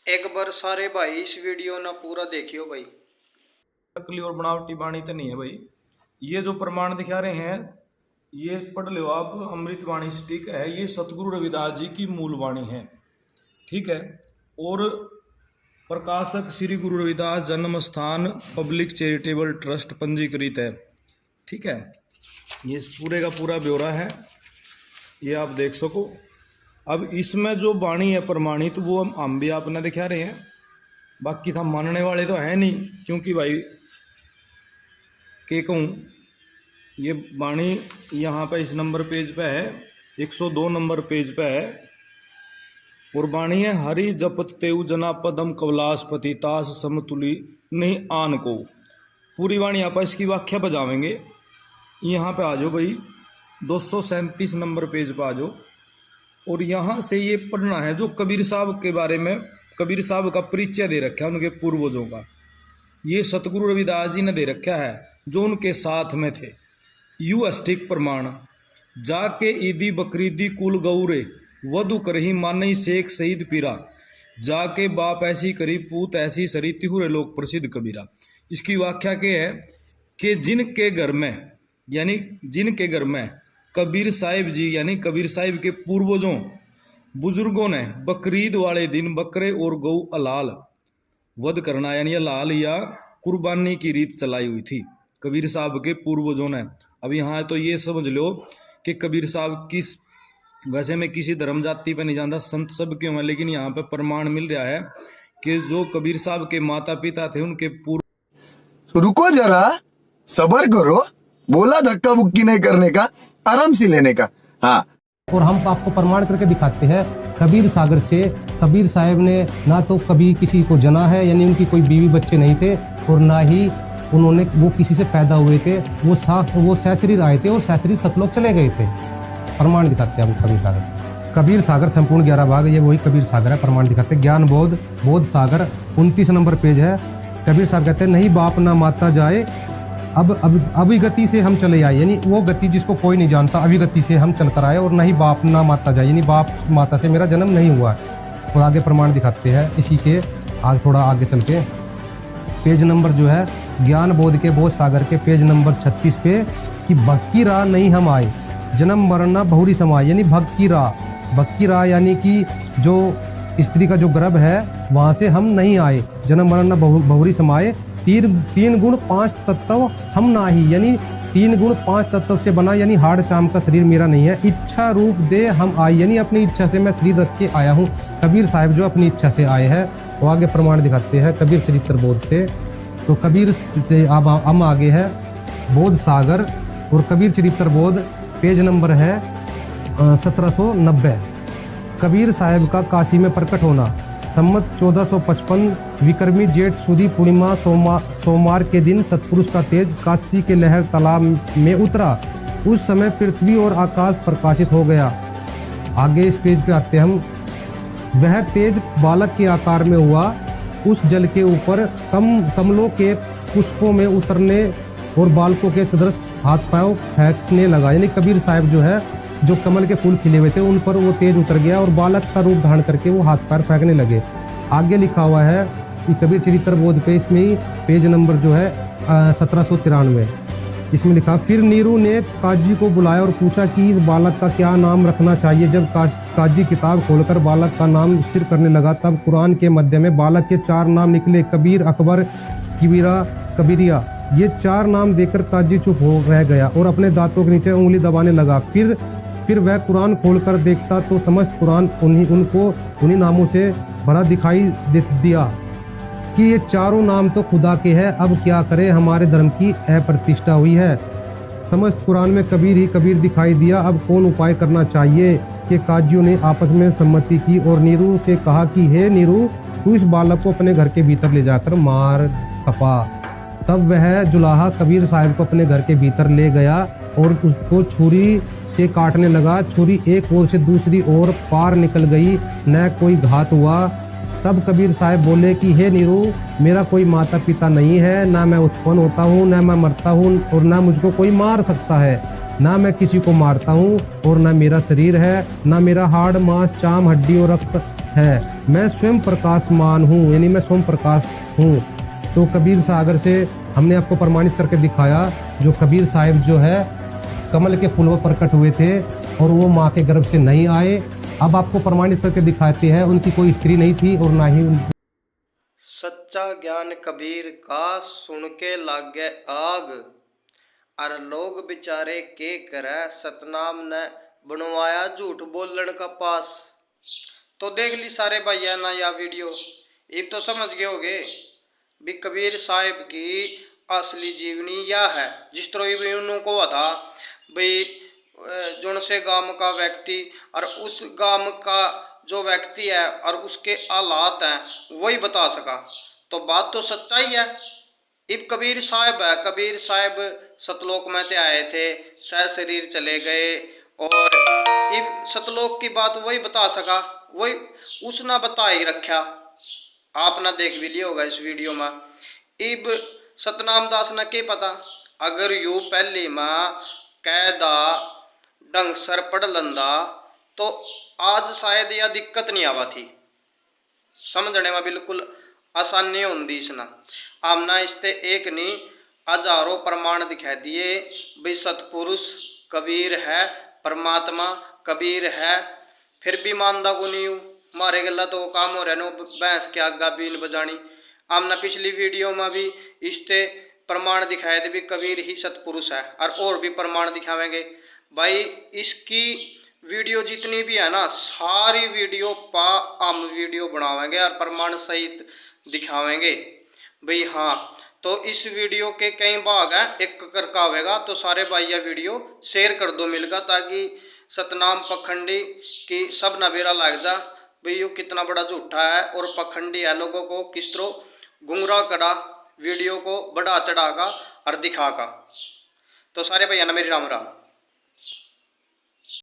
एक बार सारे भाई इस वीडियो ना पूरा देखियो भाई। नकली और बनावटी वाणी तो नहीं है भाई। ये जो प्रमाण दिखा रहे हैं ये पढ़ लो आप, अमृत वाणी स्टिक है, ये सतगुरु रविदास जी की मूल वाणी है, ठीक है। और प्रकाशक श्री गुरु रविदास जन्म स्थान पब्लिक चैरिटेबल ट्रस्ट पंजीकृत है, ठीक है। ये पूरे का पूरा ब्यौरा है, ये आप देख सको। अब इसमें जो वाणी है प्रमाणित वो हम भी आपने दिखा रहे हैं, बाकी था मानने वाले तो है नहीं, क्योंकि भाई के कहूँ ये वाणी यहाँ पे इस नंबर पेज पे है, 102 नंबर पेज पे है। और वाणी है हरि जपत तेउ जना पदम कवलासपति तास समतुली नहीं आन को। पूरी वाणी आप इसकी व्याख्या पर जाएंगे। यहाँ पे आ जाओ भाई, 237 नंबर पेज पे आ जाओ। और यहाँ से ये पढ़ना है जो कबीर साहब के बारे में, कबीर साहब का परिचय दे रखा है उनके पूर्वजों का। ये सतगुरु रविदास जी ने दे रखा है जो उनके साथ में थे। यू अस्टिक प्रमाण जाके ईदी बकरीदी कुल गौरे वधु करही मानई शेख शहीद पीरा जाके बाप ऐसी करी पूत ऐसी सरी तिहुरे लोग प्रसिद्ध कबीरा। इसकी व्याख्या क्या है कि जिनके घर में, यानी जिनके घर में कबीर साहिब जी यानी कबीर साहिब के पूर्वजों बुजुर्गों ने बकरीद वाले दिन बकरे और गौ अलाल वध करना यानी अलाल या कुर्बानी की रीत चलाई हुई थी कबीर साहब के पूर्वजों ने। अब यहाँ तो ये समझ लो कि कबीर साहब किस, वैसे मैं किसी धर्म जाति पे नहीं जानता, संत सब क्यों है, लेकिन यहाँ पे प्रमाण मिल रहा है कि जो कबीर साहब के माता पिता थे उनके पूर्व। रुको जरा, सबर करो, बोला धक्का बुक्की नहीं करने का, आराम से लेने का। हाँ, और हम आपको प्रमाण करके दिखाते हैं कबीर सागर से। कबीर साहब ने ना तो कभी किसी को जना है, यानी उनकी कोई बीवी बच्चे नहीं थे, और ना ही उन्होंने वो किसी से पैदा हुए थे। वो सहशरीर आए थे और सहशरीर सतलोक चले गए थे। प्रमाण दिखाते हैं हम कबीर सागर। कबीर सागर संपूर्ण 11 भाग, ये वही कबीर सागर है। प्रमाण दिखाते हैं ज्ञान बोध सागर 29 नंबर पेज है। कबीर साहब कहते हैं नहीं बाप ना माता जाए, अब अभिगति से हम चले आए, यानी वो गति जिसको कोई नहीं जानता, अभिगति से हम चल कर आए। और नहीं बाप ना माता जाए, यानी बाप माता से मेरा जन्म नहीं हुआ। और आगे प्रमाण दिखाते हैं इसी के आगे, थोड़ा आगे चल के पेज नंबर जो है ज्ञान बोध के बोध सागर के पेज नंबर 36 पे कि भक्ति राह नहीं हम आए, जन्म मरना बहुरी समाए, यानी भक्ति राह यानी कि जो स्त्री का जो गर्भ है वहाँ से हम नहीं आए, जन्म मरना बहुरी समाए। 3 गुण 5 तत्व हम ना ही, यानी 3 गुण 5 तत्व से बना, यानी हाड़ चाम का शरीर मेरा नहीं है। इच्छा रूप दे हम आए, यानी अपनी इच्छा से मैं शरीर रख के आया हूँ। कबीर साहब जो अपनी इच्छा से आए हैं। वो आगे प्रमाण दिखाते हैं कबीर चरित्र बोध से। तो कबीर से अब हम आगे है बोध सागर, और कबीर चरित्र बोध पेज नंबर है 1790। कबीर साहब का काशी में प्रकट होना सम्मत 1455 विक्रमी जेठ सुदी पूर्णिमा सोमवार के दिन सतपुरुष का तेज काशी के लहर तालाब में उतरा। उस समय पृथ्वी और आकाश प्रकाशित हो गया। आगे इस पेज पे आते हम। वह तेज बालक के आकार में हुआ, उस जल के ऊपर कमलों के पुष्पों में उतरने और बालकों के सदृश हाथ पाँव फेंकने लगा, यानी कबीर साहब जो है जो कमल के फूल खिले हुए थे उन पर वो तेज उतर गया और बालक का रूप धारण करके वो हाथ पैर फेंकने लगे। आगे लिखा हुआ है कि कबीर चरित्र बोध पे, इसमें ही पेज नंबर जो है 1793, इसमें लिखा फिर नीरू ने काजी को बुलाया और पूछा कि इस बालक का क्या नाम रखना चाहिए। जब काजी किताब खोलकर बालक का नाम स्थिर करने लगा तब कुरान के मध्य में बालक के 4 नाम निकले, कबीर, अकबर, किबीरा, कबीरिया। ये 4 नाम देकर काजी चुप हो रह गया और अपने दांतों के नीचे उंगली दबाने लगा। फिर वह कुरान खोलकर देखता तो समस्त कुरान उन्हीं नामों से भरा दिखाई दिया कि ये चारों नाम तो खुदा के हैं। अब क्या करें, हमारे धर्म की अप्रतिष्ठा हुई है। समस्त कुरान में कबीर ही कबीर दिखाई दिया। अब कौन उपाय करना चाहिए कि काजियों ने आपस में सम्मति की और नीरू से कहा कि हे नीरू, तू इस बालक को अपने घर के भीतर ले जाकर मार खपा। तब वह जुलाहा कबीर साहब को अपने घर के भीतर ले गया और उसको छुरी से काटने लगा। छुरी एक ओर से दूसरी ओर पार निकल गई, न कोई घात हुआ। तब कबीर साहब बोले कि हे नीरू, मेरा कोई माता पिता नहीं है, ना मैं उत्पन्न होता हूँ, ना मैं मरता हूँ, और ना मुझको कोई मार सकता है। ना मैं किसी को मारता हूँ और ना मेरा शरीर है, ना मेरा हाड़ मांस चाम हड्डी और रक्त है। मैं स्वयं प्रकाशमान हूँ, यानी मैं स्वयं प्रकाश हूँ। तो कबीर सागर से हमने आपको प्रमाणित करके दिखाया, जो कबीर साहिब जो है कमल के फूल पर प्रकट हुए थे और वो माँ के गर्भ से नहीं आए। अब आपको प्रमाणित करके दिखाते हैं, उनकी कोई स्त्री नहीं थी और ना ही सच्चा ज्ञान कबीर का सुन के लागे आग, अर लोग बेचारे के करे सतनाम ने बनवाया झूठ बोलन का पास। तो देख ली सारे भैया ना या वीडियो, ये तो समझ गए होगे भी कबीर साहिब की असली जीवनी यह है। जिस तरह भी उनको था भाई जोन से गांव का व्यक्ति और उस गांव का जो व्यक्ति है और उसके हालात हैं वही बता सका, तो बात तो सच्चाई है। इब कबीर साहिब है, कबीर साहिब सतलोक में ते आए थे, सह शरीर चले गए और इब सतलोक की बात वही बता सका, वही उसने बता ही रखा। आपने देख भी लिया होगा इस वीडियो में। इब सतनाम दास ने क्या पता, अगर यू पहली में कैदा ढंग सर पढ़ लंदा तो आज शायद यह दिक्कत नहीं आवा थी, समझने में बिल्कुल आसानी होंगी इसना। आमना इसते एक नहीं हजारों प्रमाण दिखा दिए भाई सतपुरुष कबीर है, परमात्मा कबीर है, फिर भी मानदा को नहीं हूँ। मारे गला तो वो काम हो रहा है भैंस के आगा बीन बजानी। आमना पिछली वीडियो में भी इसते प्रमाण दिखाए थे भी कबीर ही सतपुरुष है, और भी प्रमाण दिखावेंगे भाई। इसकी वीडियो जितनी भी है ना, सारी वीडियो पा हम वीडियो बनावेंगे और प्रमाण सहित दिखावेंगे भाई। हाँ, तो इस वीडियो के कई भाग हैं, एक करका होगा तो सारे भाई यह वीडियो शेयर कर दो मिलकर, ताकि सतनाम पखंडी की सब नबेरा लग जा भाई यो कितना बड़ा झूठा है और पखंडी है, लोगों को किस तरह गुमराह करा, वीडियो को बढ़ा चढ़ागा और दिखागा। तो सारे भैया ना मेरी राम राम।